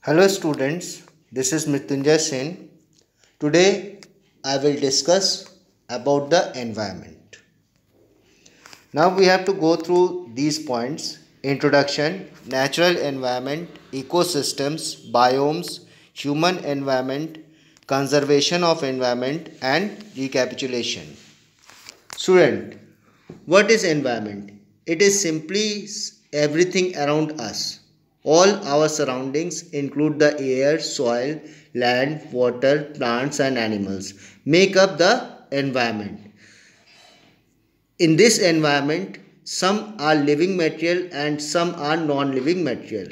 Hello students, this is Mrityunjay Sen. Today I will discuss about the environment. Now we have to go through these points: introduction, natural environment, ecosystems, biomes, human environment, conservation of environment and recapitulation. Student, what is environment? It is simply everything around us. All our surroundings include the air, soil, land, water, plants and animals make up the environment. In this environment, some are living material and some are non-living material.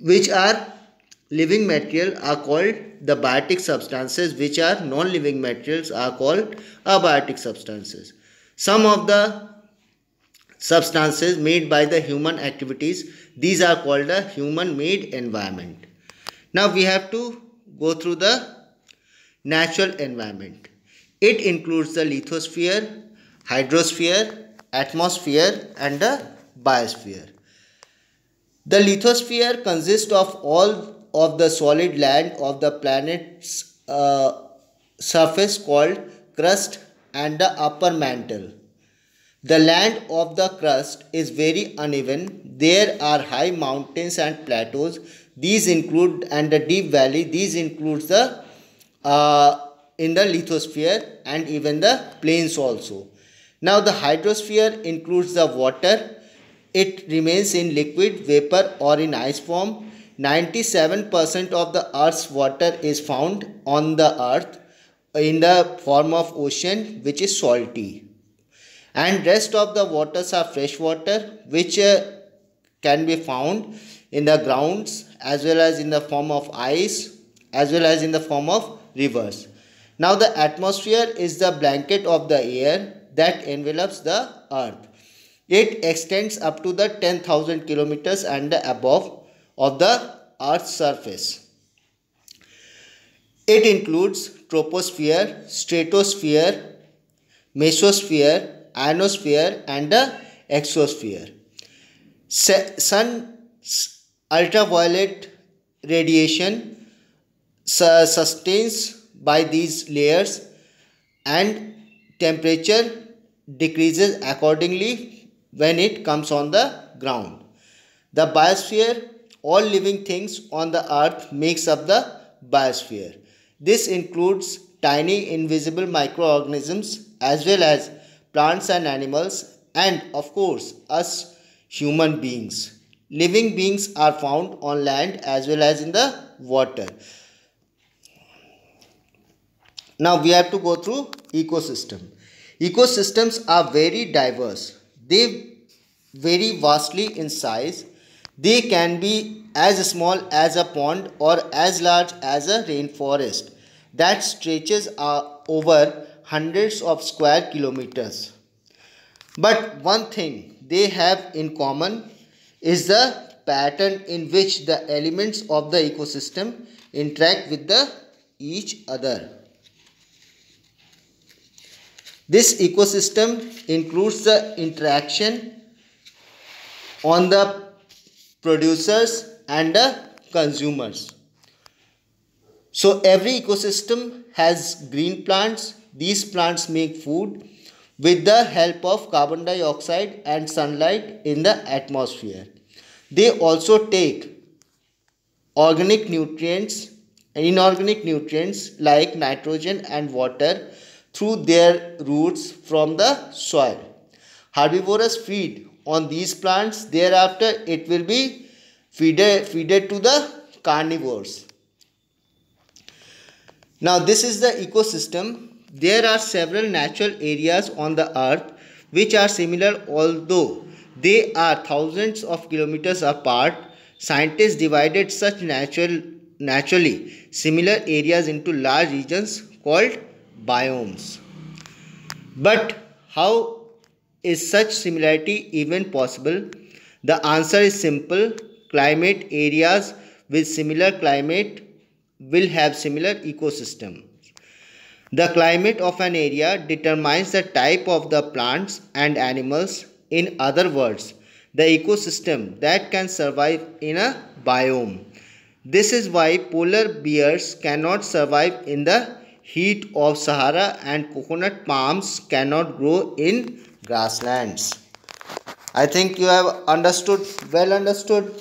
Which are living material are called the biotic substances, which are non-living materials are called abiotic substances. Some of the substances made by the human activities, these are called the human made environment. Now we have to go through the natural environment. It includes the lithosphere, hydrosphere, atmosphere and the biosphere. The lithosphere consists of all of the solid land of the planet's surface called crust and the upper mantle. The land of the crust is very uneven. There are high mountains and plateaus. These include and the deep valley. These includes the in the lithosphere and even the plains also. Now the hydrosphere includes the water. It remains in liquid, vapor or in ice form. 97% of the earth's water is found on the earth in the form of ocean, which is salty, and rest of the waters are fresh water, which can be found in the grounds as well as in the form of ice as well as in the form of rivers. Now the atmosphere is the blanket of the air that envelops the earth. It extends up to the 10,000 kilometers and above of the earth's surface. It includes troposphere, stratosphere, mesosphere, ionosphere and the exosphere. Sun's ultraviolet radiation sustains by these layers and temperature decreases accordingly when it comes on the ground. The biosphere, all living things on the earth makes up the biosphere. This includes tiny invisible microorganisms as well as plants and animals, and of course us human beings. Living beings are found on land as well as in the water. Now we have to go through ecosystem. Ecosystems are very diverse. They vary vastly in size. They can be as small as a pond or as large as a rainforest that stretches over hundreds of square kilometers. But one thing they have in common is the pattern in which the elements of the ecosystem interact with each other. This ecosystem includes the interaction on the producers and the consumers. So every ecosystem has green plants. These plants make food with the help of carbon dioxide and sunlight in the atmosphere. They also take organic nutrients and inorganic nutrients like nitrogen and water through their roots from the soil. Herbivorous feed on these plants. Thereafter it will be feeded to the carnivores. Now this is the ecosystem. There are several natural areas on the earth which are similar although they are thousands of kilometers apart. Scientists divided such naturally similar areas into large regions called biomes. But how is such similarity even possible? The answer is simple. Climate areas with similar climate will have similar ecosystem. The climate of an area determines the type of the plants and animals. In other words, the ecosystem that can survive in a biome. This is why polar bears cannot survive in the heat of Sahara and coconut palms cannot grow in grasslands. I think you have understood, well understood.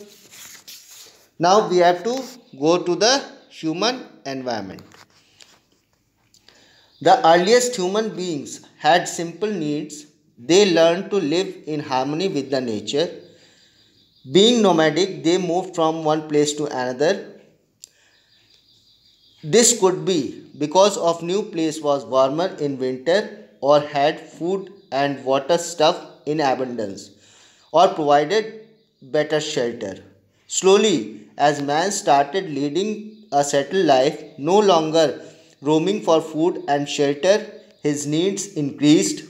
Now we have to go to the human environment. The earliest human beings had simple needs. They learned to live in harmony with the nature. Being nomadic, they moved from one place to another. This could be because of new place was warmer in winter or had food and water stuff in abundance or provided better shelter. Slowly, as man started leading a settled life, no longer roaming for food and shelter, his needs increased.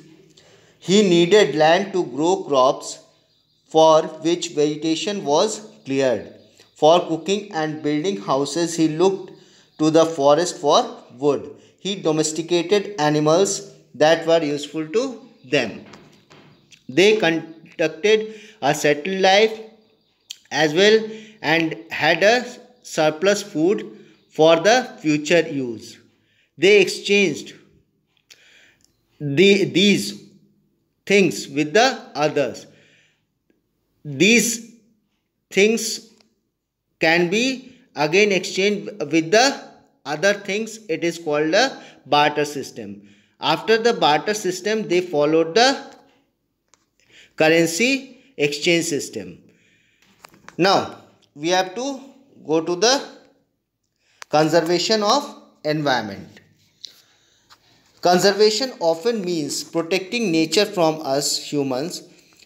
He needed land to grow crops for which vegetation was cleared. For cooking and building houses, he looked to the forest for wood. He domesticated animals that were useful to them. They conducted a settled life as well and had a surplus food for the future use. They exchanged these things with the others. These things can be again exchanged with the other things. It is called a barter system. After the barter system, they followed the currency exchange system. Now we have to go to the conservation of environment. Conservation often means protecting nature from us humans.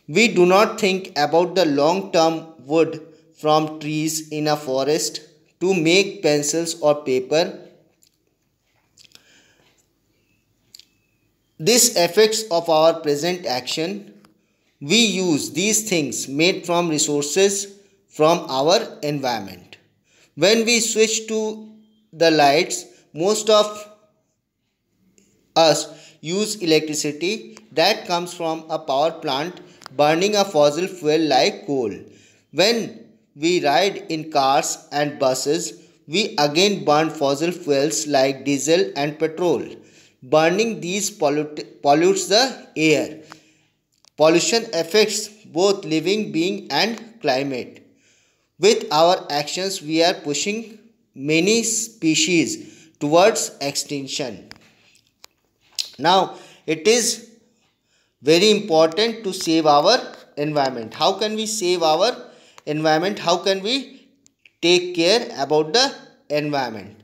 We do not think about the long-term wood from trees in a forest to make pencils or paper. This affects of our present action. We use these things made from resources from our environment. When we switch to the lights, most of us use electricity that comes from a power plant burning a fossil fuel like coal. When we ride in cars and buses, we again burn fossil fuels like diesel and petrol. Burning these pollutes the air. Pollution affects both living being and climate. With our actions, we are pushing many species towards extinction. Now, it is very important to save our environment. How can we save our environment? How can we take care about the environment?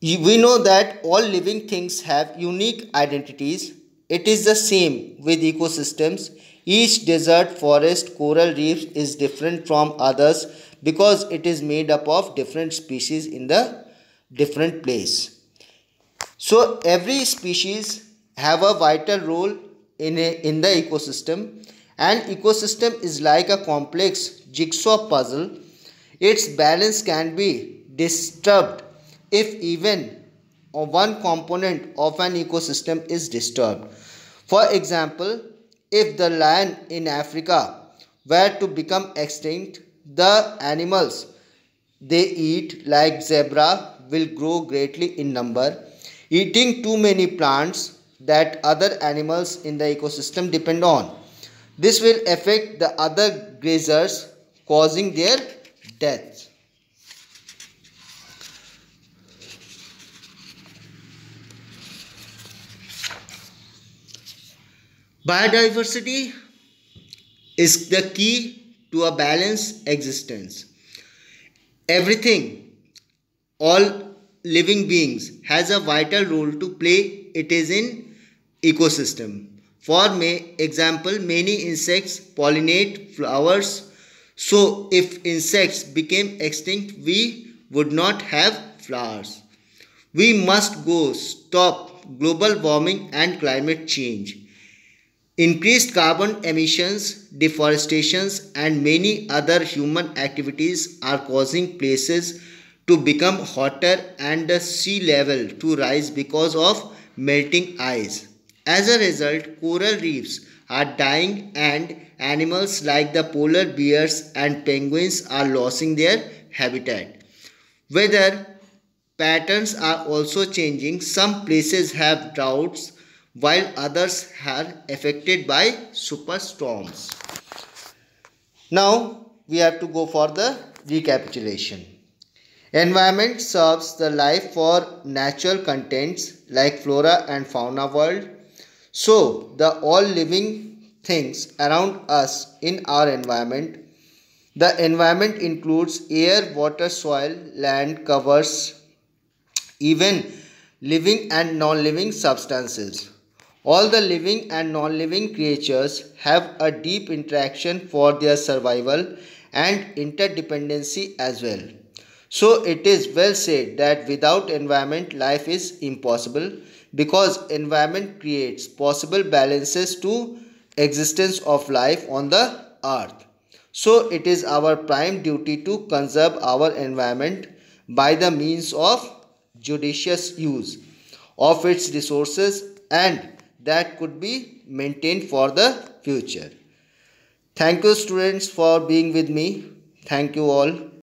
We know that all living things have unique identities. It is the same with ecosystems. Each desert, forest, coral reef is different from others because it is made up of different species in the different place. So every species have a vital role in the ecosystem. An ecosystem is like a complex jigsaw puzzle. Its balance can be disturbed if even one component of an ecosystem is disturbed. For example, if the lion in Africa were to become extinct, the animals they eat like zebra will grow greatly in number. Eating too many plants that other animals in the ecosystem depend on. This will affect the other grazers, causing their death. Biodiversity is the key to a balanced existence. Everything, all living beings has a vital role to play. It is in ecosystem. For example, many insects pollinate flowers. So if insects became extinct, we would not have flowers. We must go stop global warming and climate change. Increased carbon emissions, deforestation, and many other human activities are causing places to become hotter and the sea level to rise because of melting ice. As a result, coral reefs are dying and animals like the polar bears and penguins are losing their habitat. Weather patterns are also changing. Some places have droughts while others are affected by superstorms. Now we have to go for the recapitulation. Environment serves the life for natural contents like flora and fauna world. So the all living things around us in our environment. The environment includes air, water, soil, land, covers, even living and non-living substances. All the living and non-living creatures have a deep interaction for their survival and interdependency as well. So it is well said that without environment life is impossible because environment creates possible balances to existence of life on the earth. So it is our prime duty to conserve our environment by the means of judicious use of its resources and that could be maintained for the future. Thank you students for being with me. Thank you all.